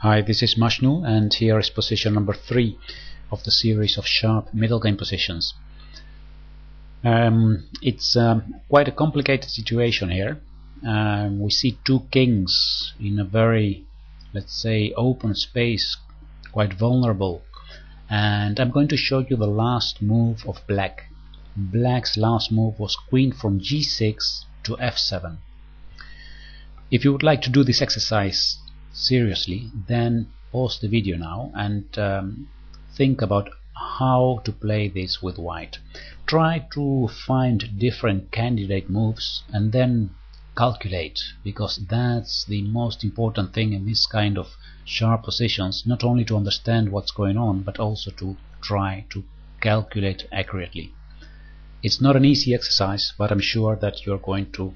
Hi, this is Mashnu, and here is position number 3 of the series of sharp middle game positions. It's quite a complicated situation here. We see two kings in a very, let's say, open space, quite vulnerable, and I'm going to show you the last move of black. Black's last move was queen from g6 to f7. If you would like to do this exercise seriously, then pause the video now and think about how to play this with white. Try to find different candidate moves and then calculate, because that's the most important thing in this kind of sharp positions, not only to understand what's going on but also to try to calculate accurately. It's not an easy exercise, but I'm sure that you're going to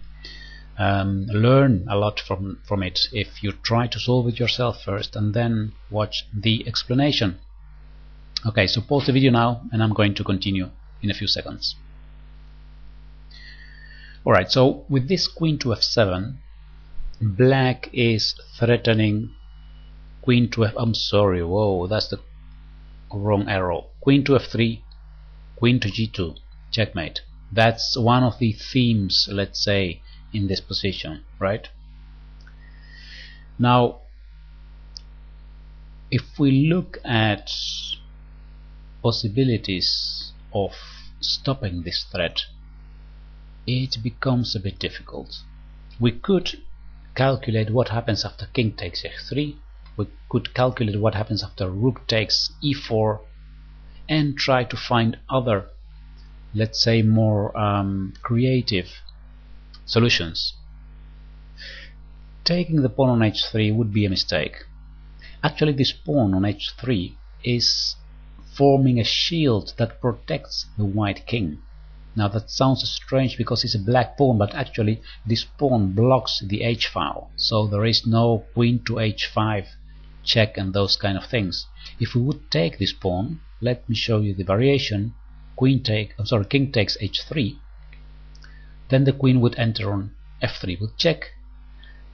learn a lot from it if you try to solve it yourself first and then watch the explanation. Okay, so pause the video now and I'm going to continue in a few seconds. Alright, so with this queen to f7, black is threatening queen to I'm sorry, whoa, that's the wrong arrow. Queen to f3, queen to g2, checkmate. That's one of the themes, let's say, in this position, right? Now, if we look at possibilities of stopping this threat, it becomes a bit difficult. We could calculate what happens after king takes f3, we could calculate what happens after rook takes e4, and try to find other, let's say, more creative solutions. Taking the pawn on h3 would be a mistake. Actually, this pawn on h3 is forming a shield that protects the white king. Now that sounds strange because it's a black pawn, but actually this pawn blocks the h file, so there is no queen to h5 check and those kind of things. If we would take this pawn, let me show you the variation. King takes h3, then the queen would enter on f3 with check.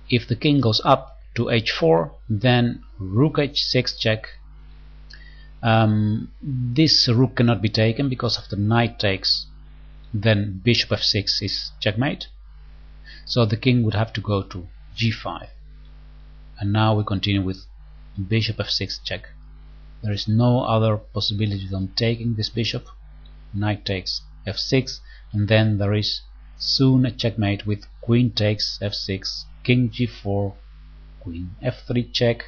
If the king goes up to h4, then rook h6 check. This rook cannot be taken because of the knight takes, then bishop f6 is checkmate, so the king would have to go to g5, and now we continue with bishop f6 check. There is no other possibility than taking this bishop. Knight takes f6, and then there is soon a checkmate with queen takes f6, king g4, queen f3 check,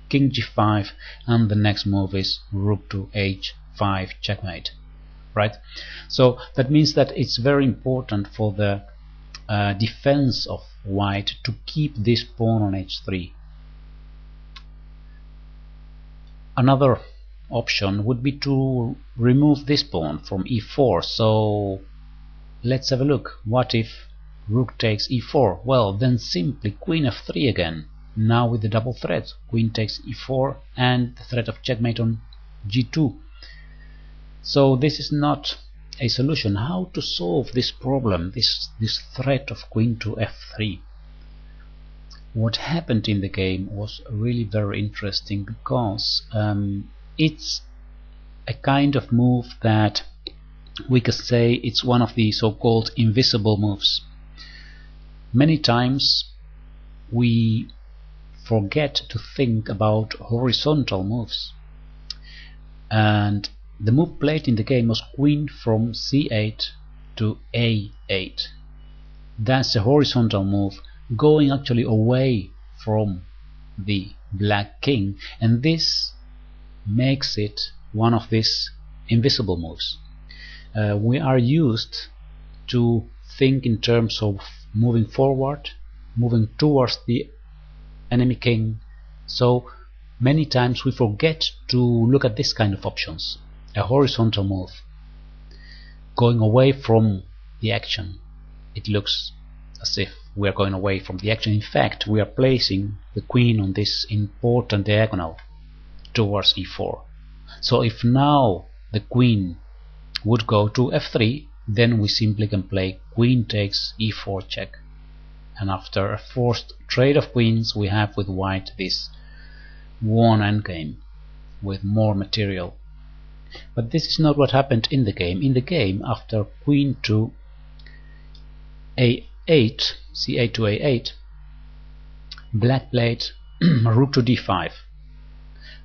king g5, and the next move is rook to h5 checkmate, right? So that means that it's very important for the defense of white to keep this pawn on h3. Another option would be to remove this pawn from e4. So let's have a look. What if rook takes e4? Well, then simply queen f3 again, now with the double threat, queen takes e4 and the threat of checkmate on g2. So this is not a solution. How to solve this problem, this threat of queen to f3? What happened in the game was really very interesting, because it's a kind of move that we could say it's one of the so-called invisible moves. Many times we forget to think about horizontal moves, and the move played in the game was queen from c8 to a8. That's a horizontal move, going actually away from the black king, and this makes it one of these invisible moves. We are used to think in terms of moving forward, moving towards the enemy king, so many times we forget to look at this kind of options. A horizontal move, going away from the action. It looks as if we are going away from the action. In fact, we are placing the queen on this important diagonal towards e4. So if now the queen would go to f3, then we simply can play queen takes e4 check, and after a forced trade of queens we have with white this won endgame with more material. But this is not what happened in the game. In the game, after queen to a8, c8 to a8, black played rook to d5,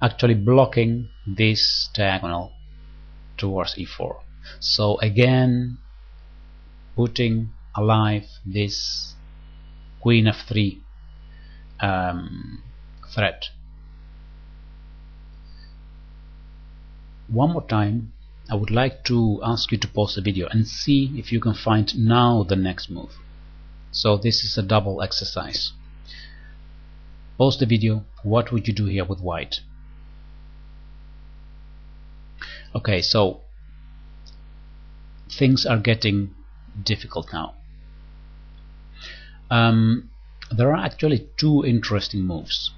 actually blocking this diagonal towards e4. So again putting alive this queen f3 threat. One more time, I would like to ask you to pause the video and see if you can find now the next move. So this is a double exercise. Pause the video. What would you do here with white? Okay, so things are getting difficult now. There are actually two interesting moves.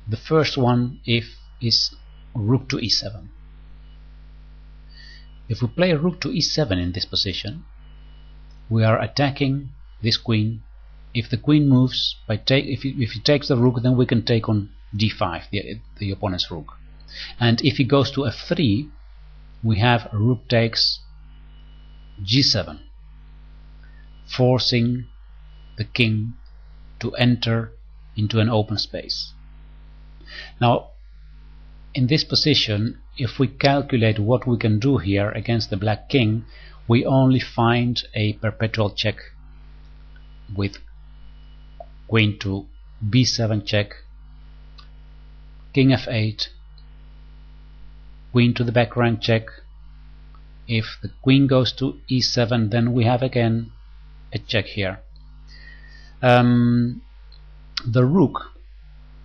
The first one is rook to e7. If we play rook to e7 in this position, we are attacking this queen. If the queen moves, if he takes the rook, then we can take on d5, the opponent's rook. And if he goes to f3, we have rook takes g7, forcing the king to enter into an open space. Now, in this position, if we calculate what we can do here against the black king, we only find a perpetual check with queen to b7 check, king f8, queen to the back rank check. If the queen goes to e7, then we have again a check here. The rook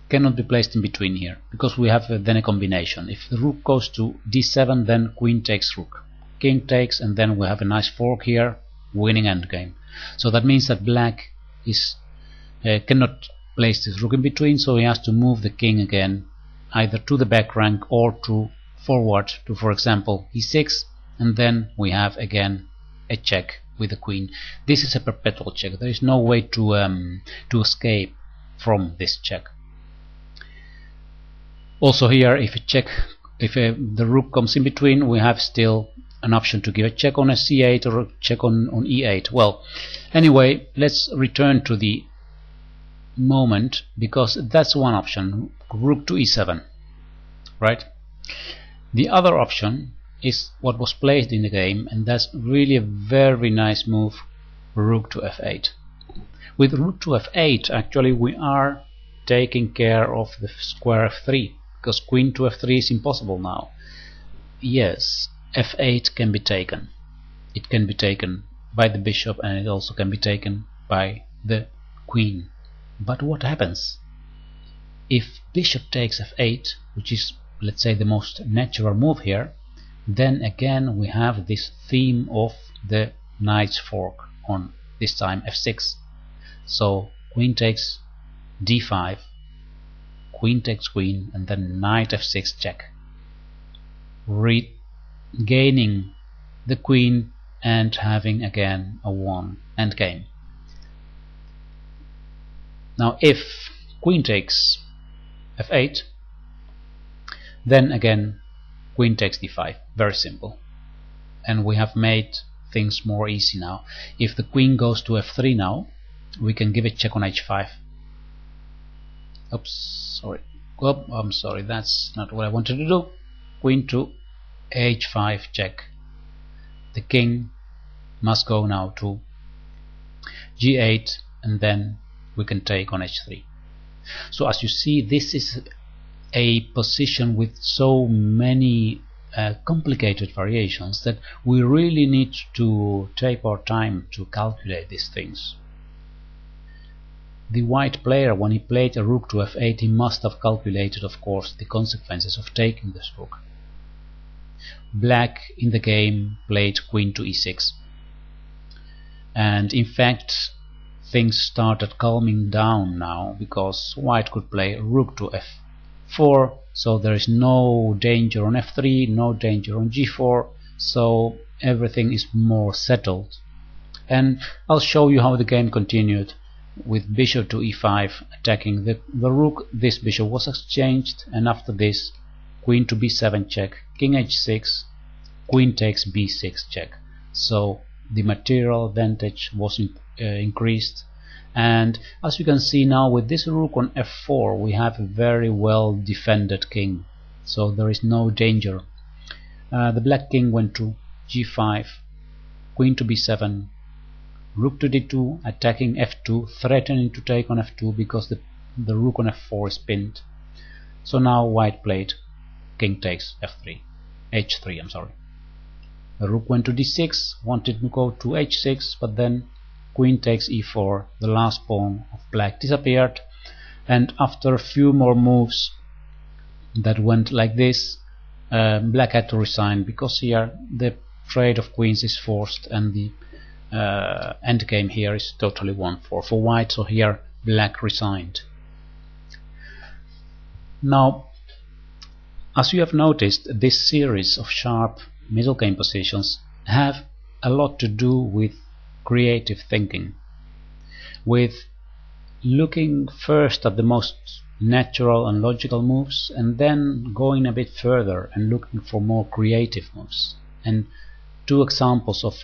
cannot be placed in between here because we have then a combination. If the rook goes to d7, then queen takes rook, king takes, and then we have a nice fork here, winning endgame. So that means that black is cannot place this rook in between, so he has to move the king again either to the back rank or to forward to, for example, e6, and then we have again a check with the queen. This is a perpetual check. There is no way to escape from this check. Also here, if the rook comes in between, we have still an option to give a check on a c8 or a check on e8. Well, anyway, let's return to the moment, because that's one option, rook to e7, right? The other option is what was played in the game, and that's really a very nice move, rook to f8. With rook to f8, actually we are taking care of the square f3, because queen to f3 is impossible now. Yes, f8 can be taken. It can be taken by the bishop, and it also can be taken by the queen. But what happens if bishop takes f8, which is, let's say, the most natural move here? Then again we have this theme of the knight's fork on this time f6. So queen takes d5, queen takes queen, and then knight f6 check, regaining the queen and having again a won endgame. Now if queen takes f8, then again queen takes d5, very simple, and we have made things more easy now. If the queen goes to f3 now, we can give a check on h5. Oops, sorry. Oh, I'm sorry, that's not what I wanted to do. Queen to h5 check. The king must go now to g8, and then we can take on h3. So as you see, this is a position with so many complicated variations that we really need to take our time to calculate these things. The white player, when he played a rook to f8, he must have calculated, of course, the consequences of taking this rook. Black in the game played queen to e6, and in fact things started calming down now, because white could play rook to f4, so there is no danger on f3, no danger on g4, so everything is more settled. And I'll show you how the game continued with bishop to e5 attacking the rook. This bishop was exchanged, and after this queen to b7 check, king h6, queen takes b6 check. So the material advantage was increased, and as you can see now with this rook on f4 we have a very well defended king, so there is no danger. The black king went to g5, queen to b7, rook to d2 attacking f2, threatening to take on f2 because the rook on f4 is pinned. So now white played king takes h3, I'm sorry. The rook went to d6, wanted to go to h6, but then queen takes e4, the last pawn of black disappeared, and after a few more moves that went like this, black had to resign, because here the trade of queens is forced and the endgame here is totally won for white, so here black resigned. Now, as you have noticed, this series of sharp middle game positions have a lot to do with creative thinking, with looking first at the most natural and logical moves and then going a bit further and looking for more creative moves. And two examples of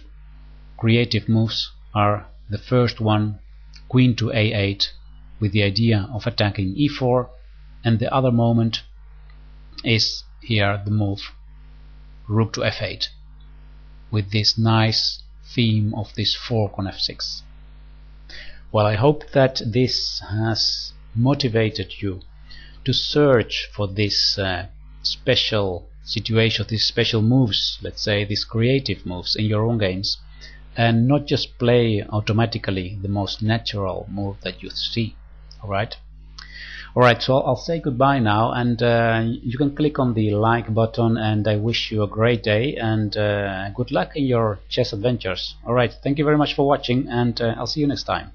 creative moves are the first one, queen to a8 with the idea of attacking e4, and the other moment is here the move rook to f8 with this nice theme of this fork on f6. Well, I hope that this has motivated you to search for this special situation, these special moves, let's say these creative moves in your own games, and not just play automatically the most natural move that you see. Alright, so I'll say goodbye now, and you can click on the like button, and I wish you a great day and good luck in your chess adventures. Alright, thank you very much for watching, and I'll see you next time.